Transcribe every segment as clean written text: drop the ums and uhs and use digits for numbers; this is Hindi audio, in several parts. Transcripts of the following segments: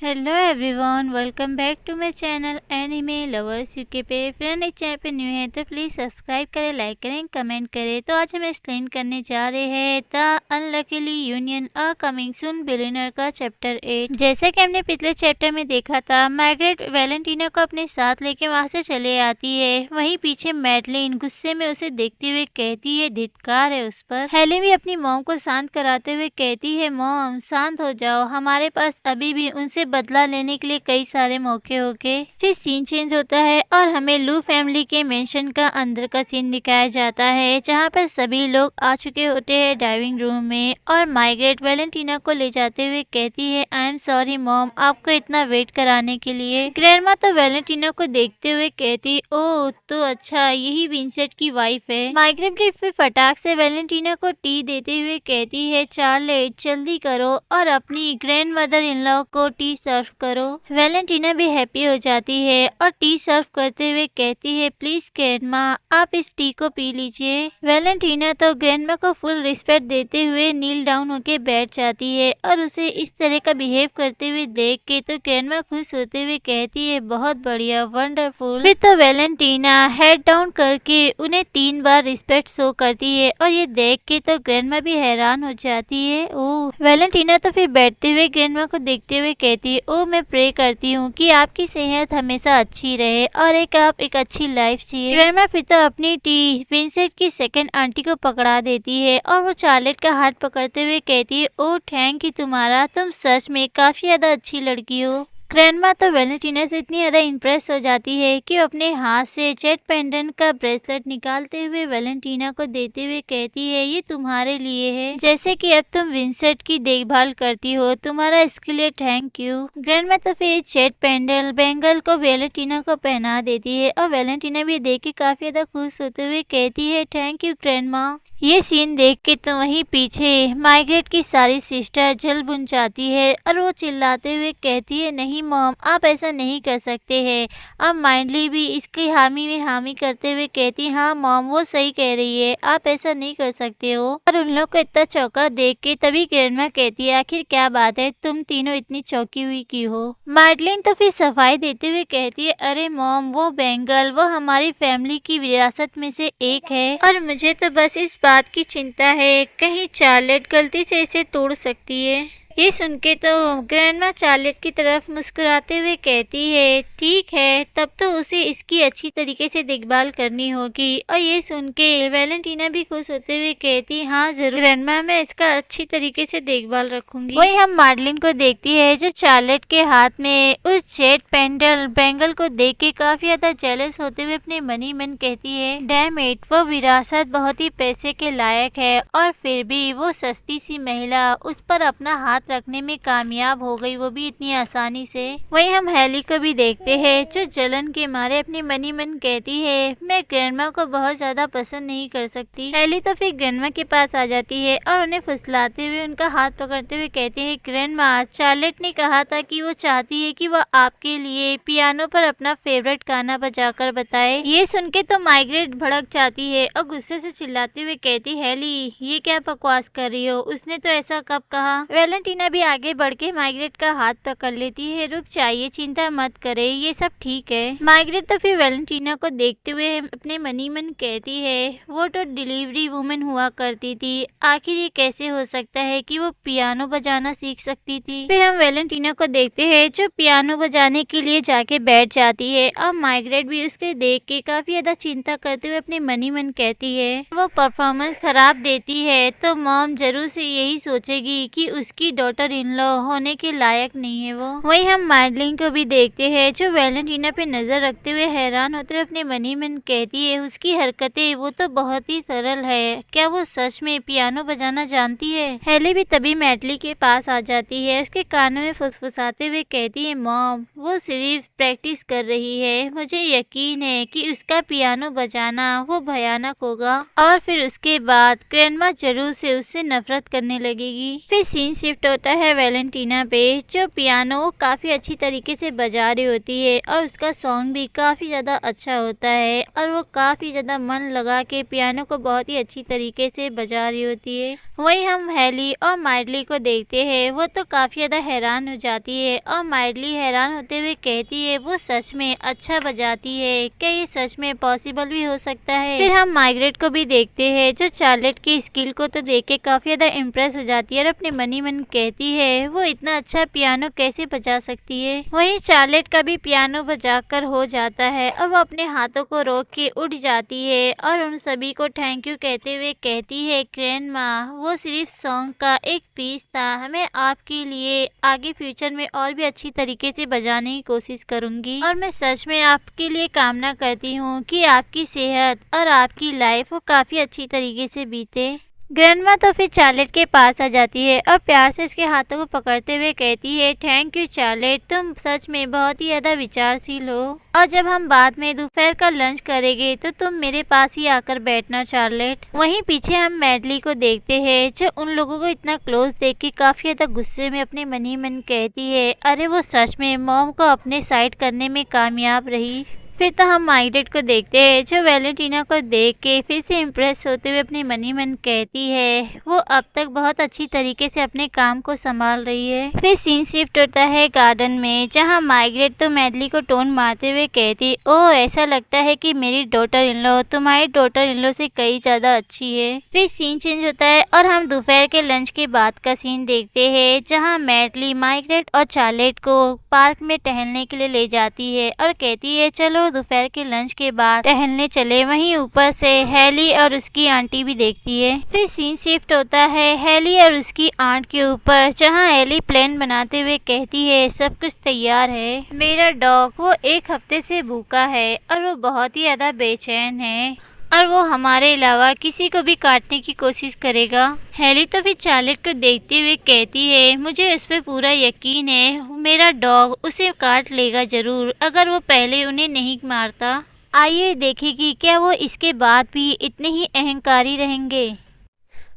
Hello everyone, welcome back to my channel anime lovers UK पे। फ्रेंड, इस चैनल पे न्यू है तो प्लीज़ सब्सक्राइब करें, लाइक करें, कमेंट करें। तो आज हम एक्सप्लेन करने जा रहे हैं the unluckily union a coming soon billionaire का चैप्टर 8। जैसा कि हमने पिछले चैप्टर में देखा था, मार्गरेट वैलेंटीना को अपने साथ लेके वहाँ से चले आती है। वहीं पीछे मैडलिन गुस्से में उसे देखते हुए कहती है धिक्कार है उस पर। हेली भी अपनी मॉम को शांत कराते हुए कहती है, मॉम शांत हो जाओ, हमारे पास अभी भी उनसे बदला लेने के लिए कई सारे मौके होंगे। फिर सीन चेंज होता है और हमें लू फैमिली के मेंशन का अंदर का सीन दिखाया जाता है, जहाँ पर सभी लोग आ चुके होते हैं डाइनिंग रूम में। और मार्गरेट वैलेंटीना को ले जाते हुए कहती है, आई एम सॉरी मॉम, आपको इतना वेट कराने के लिए। ग्रैंडमा तो वैलेंटीना को देखते हुए कहती, ओह तो अच्छा, यही विंसेंट की वाइफ है। मार्गरेट फिर फटाक से वैलेंटीना को टी देते हुए कहती है, चार्लेट जल्दी करो और अपनी ग्रैंड मदर इन लॉ को टी सर्व करो। वैलेंटीना भी हैप्पी हो जाती है और टी सर्व करते हुए कहती है, प्लीज ग्रैंडमा आप इस टी को पी लीजिए। वैलेंटीना तो ग्रैंडमा को फुल रिस्पेक्ट देते हुए नील डाउन होके बैठ जाती है और उसे इस तरह का बिहेव करते हुए देख के तो ग्रैंडमा खुश होते हुए कहती है, बहुत बढ़िया, वंडरफुल। फिर तो वैलेंटीना हेड डाउन करके उन्हें 3 बार रिस्पेक्ट शो करती है और ये देख के तो ग्रैंडमा भी हैरान हो जाती है। ओह, वैलेंटीना तो फिर बैठते हुए ग्रैंडमा को देखते हुए कहती है, ओह मैं प्रे करती हूँ कि आपकी सेहत हमेशा अच्छी रहे और आप एक अच्छी लाइफ जिए। ग्रैंडमा फिर तो अपनी टी विंसेंट की सेकंड आंटी को पकड़ा देती है और वो चार्लेट का हाथ पकड़ते हुए कहती है, ओह थैंक यू तुम्हारा, तुम सच में काफी ज्यादा अच्छी लड़की हो। ग्रैंडमा तो वैलेंटीना से इतनी ज्यादा इम्प्रेस हो जाती है कि वो अपने हाथ से जेट पेंडेंट का ब्रेसलेट निकालते हुए वैलेंटीना को देते हुए कहती है, ये तुम्हारे लिए है, जैसे कि अब तुम विंसेंट की देखभाल करती हो, तुम्हारा इसके लिए थैंक यू। ग्रैंडमा तो फिर जेट पेंडल बैंगल को वैलेंटीना को पहना देती है और वैलेंटीना भी देख के काफी ज्यादा खुश होते हुए कहती है, थैंक यू ग्रैंडमा। ये सीन देख के तो वहीं पीछे मार्गरेट की सारी सिस्टर जल बुन जाती है और वो चिल्लाते हुए कहती है, नहीं मॉम आप ऐसा नहीं कर सकते हैं। अब माइंडली भी इसकी हामी में हामी करते हुए कहती, हाँ मॉम वो सही कह रही है, आप ऐसा नहीं कर सकते हो। और उन लोग को इतना चौका देख के तभी ग्रैंडमा कहती है, आखिर क्या बात है, तुम तीनों इतनी चौकी हुई क्यों हो। मार्लिन तो फिर सफाई देते हुए कहती है, अरे मॉम वो बैंगल वो हमारी फैमिली की विरासत में से एक है और मुझे तो बस इस बात की चिंता है कहीं चार्लेट गलती से इसे तोड़ सकती है। ये सुन के तो ग्रैंडमा चार्लेट की तरफ मुस्कुराते हुए कहती है, ठीक है तब तो उसे इसकी अच्छी तरीके से देखभाल करनी होगी। और ये सुन के वैलेंटीना भी खुश होते हुए कहती, हाँ जरूर ग्रैंडमा, मैं इसका अच्छी तरीके से देखभाल रखूंगी। वही हम मार्लिन को देखती है जो चार्लेट के हाथ में उस जेट पेंडल बैंगल को देख के काफी ज्यादा जेलस होते हुए अपने मन ही मन कहती है, डैम इट, वो विरासत बहुत ही पैसे के लायक है और फिर भी वो सस्ती सी महिला उस पर अपना हाथ रखने में कामयाब हो गई, वो भी इतनी आसानी से। वहीं हम हेली को भी देखते हैं जो जलन के मारे अपने मन ही मन कहती है, मैं ग्रैंडमा को बहुत ज्यादा पसंद नहीं कर सकती। हेली तो फिर ग्रैंडमा के पास आ जाती है और उन्हें फुसलाते हुए उनका हाथ पकड़ते हुए कहते हैं, ग्रैंडमा चार्लेट ने कहा था कि वो चाहती है कि वो आपके लिए पियानो पर अपना फेवरेट गाना बजाकर बताए। ये सुन के तो मार्गरेट भड़क जाती है और गुस्से से चिल्लाते हुए कहती, हेली ये क्या बकवास कर रही हो, उसने तो ऐसा कब कहा। वैलेंटीना भी आगे बढ़ के मार्गरेट का हाथ पकड़ लेती है, रुक जाइए, चिंता मत करे, ये सब ठीक है। मार्गरेट तो फिर वैलेंटीना को देखते हुए अपने मन ही मन कहती है, वो तो डिलीवरी वुमेन हुआ करती थी, आखिर ये कैसे हो सकता है कि वो पियानो बजाना सीख सकती थी। फिर हम वैलेंटीना को देखते हैं जो पियानो बजाने के लिए जाके बैठ जाती है और मार्गरेट भी उसके देख के काफी ज्यादा चिंता करते हुए अपने मन ही मन कहती है, वो परफॉर्मेंस खराब देती है तो मॉम जरूर से यही सोचेगी कि उसकी डॉटर इन लॉ होने के लायक नहीं है वो। वही हम मार्लिन को भी देखते हैं जो वैलेंटीना पे नजर रखते हुए हैरान होते हुए अपने मन ही मन कहती है, उसकी हरकतें वो तो बहुत ही सरल है, क्या वो सच में पियानो बजाना जानती है। हेली भी तभी मैडली के पास आ जाती है, उसके कानों में फुसफुसाते हुए कहती है, मॉम वो सिर्फ प्रैक्टिस कर रही है, मुझे यकीन है कि उसका पियानो बजाना वो भयानक होगा और फिर उसके बाद ग्रैंडमा जरूर से उससे नफरत करने लगेगी। फिर सीन शिफ्ट होता है वैलेंटीना पे, जो पियानो काफ़ी अच्छी तरीके से बजा रही होती है और उसका सॉन्ग भी काफ़ी ज़्यादा अच्छा होता है और वो काफ़ी ज़्यादा मन लगा के पियानो को बहुत ही अच्छी तरीके से बजा रही होती है। वहीं हम हैली और माइडली को देखते हैं, वो तो काफ़ी ज़्यादा हैरान हो जाती है और माइडली हैरान होते हुए कहती है वो सच में अच्छा बजाती है, क्या ये सच में पॉसिबल भी हो सकता है। फिर हम मार्गरेट को भी देखते हैं, जो चार्लेट की स्किल को तो देख के काफ़ी ज़्यादा इम्प्रेस हो जाती है और अपने मन ही मन कहती है वो इतना अच्छा पियानो कैसे बजा सकती है। वहीं चार्लेट का भी पियानो बजाकर हो जाता है और वो अपने हाथों को रोक के उठ जाती है और उन सभी को थैंक यू कहते हुए कहती है ग्रैंडमा, वो सिर्फ सॉन्ग का एक पीस था, मैं आपके लिए आगे फ्यूचर में और भी अच्छी तरीके से बजाने की कोशिश करूंगी और मैं सच में आपके लिए कामना करती हूँ कि आपकी सेहत और आपकी लाइफ वो काफ़ी अच्छी तरीके से बीते। ग्रैंडमा तो फिर चार्लेट के पास आ जाती है और प्यार से उसके हाथों को पकड़ते हुए कहती है थैंक यू चार्लेट, तुम सच में बहुत ही ज़्यादा विचारशील हो और जब हम बाद में दोपहर का लंच करेंगे तो तुम मेरे पास ही आकर बैठना चार्लेट। वहीं पीछे हम मैडली को देखते हैं, जो उन लोगों को इतना क्लोज देख के काफ़ी ज़्यादा गुस्से में अपने मन ही मन कहती है अरे वो सच में मॉम को अपने साइड करने में कामयाब रही। फिर तो हम माइग्रेट को देखते हैं, जो वैलेंटीना को देख के फिर से इम्प्रेस होते हुए अपने मन ही मन कहती है वो अब तक बहुत अच्छी तरीके से अपने काम को संभाल रही है। फिर सीन शिफ्ट होता है गार्डन में, जहां माइग्रेट तो मैडली को टोन मारते हुए कहती ओह ऐसा लगता है कि मेरी डॉटर इन लॉ तुम्हारी डॉटर इन लॉ से कई ज़्यादा अच्छी है। फिर सीन चेंज होता है और हम दोपहर के लंच के बाद का सीन देखते हैं, जहाँ मैडली माइग्रेट और चार्लेट को पार्क में टहलने के लिए ले जाती है और कहती है चलो दोपहर के लंच के बाद टहलने चले। वहीं ऊपर से हैली और उसकी आंटी भी देखती है। फिर सीन शिफ्ट होता है हैली और उसकी आंट के ऊपर, जहां हैली प्लान बनाते हुए कहती है सब कुछ तैयार है, मेरा डॉग वो एक हफ्ते से भूखा है और वो बहुत ही ज्यादा बेचैन है और वो हमारे अलावा किसी को भी काटने की कोशिश करेगा। हैली तो फिर चार्लेट को देखते हुए कहती है मुझे उस पर पूरा यकीन है, मेरा डॉग उसे काट लेगा जरूर अगर वो पहले उन्हें नहीं मारता। आइए देखेगी क्या वो इसके बाद भी इतने ही अहंकारी रहेंगे।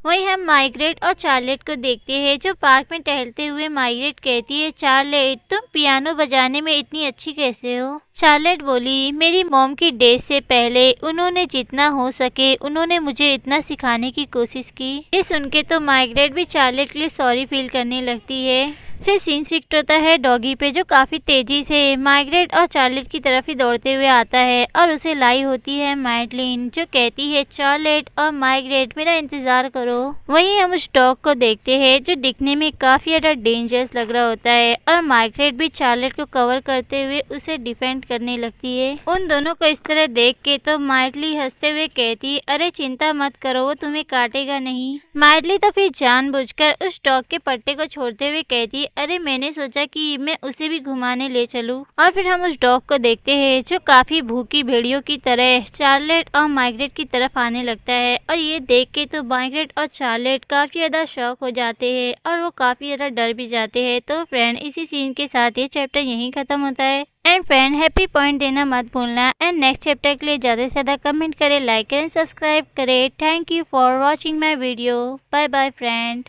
वहीं हम माइग्रेट और चार्लेट को देखते हैं, जो पार्क में टहलते हुए माइग्रेट कहती है चार्लेट तुम पियानो बजाने में इतनी अच्छी कैसे हो। चार्लेट बोली मेरी मॉम की डेथ से पहले उन्होंने जितना हो सके उन्होंने मुझे इतना सिखाने की कोशिश की। ये सुन के तो माइग्रेट भी चार्लेट के लिए सॉरी फील करने लगती है। फिर सीन शिफ्ट होता है डॉगी पे, जो काफ़ी तेज़ी से माइग्रेट और चार्लेट की तरफ ही दौड़ते हुए आता है और उसे लाई होती है मैडलिन, जो कहती है चार्लेट और माइग्रेट मेरा इंतज़ार करो। वहीं हम उस डॉग को देखते हैं, जो दिखने में काफ़ी ज़्यादा डेंजरस लग रहा होता है और माइग्रेट भी चार्लेट को कवर करते हुए उसे डिफेंड करने लगती है। उन दोनों को इस तरह देख के तो माइडली हंसते हुए कहती अरे चिंता मत करो वो तुम्हें काटेगा नहीं। माइडली तो फिर जानबूझकर उस डॉग के पट्टे को छोड़ते हुए कहती अरे मैंने सोचा कि मैं उसे भी घुमाने ले चलूं। और फिर हम उस डॉग को देखते हैं, जो काफी भूखी भेड़ियों की तरह चार्लेट और माइग्रेट की तरफ आने लगता है और ये देख के तो माइग्रेट और चार्लेट काफी ज्यादा शॉक हो जाते हैं और वो काफी ज्यादा डर भी जाते हैं। तो फ्रेंड इसी सीन के साथ ये चैप्टर यहीं खत्म होता है। एंड फ्रेंड हैप्पी पॉइंट देना मत भूलना एंड नेक्स्ट चैप्टर के लिए ज़्यादा से ज़्यादा कमेंट करें, लाइक करें, सब्सक्राइब करें। Thank you for watching my video. Bye bye friend.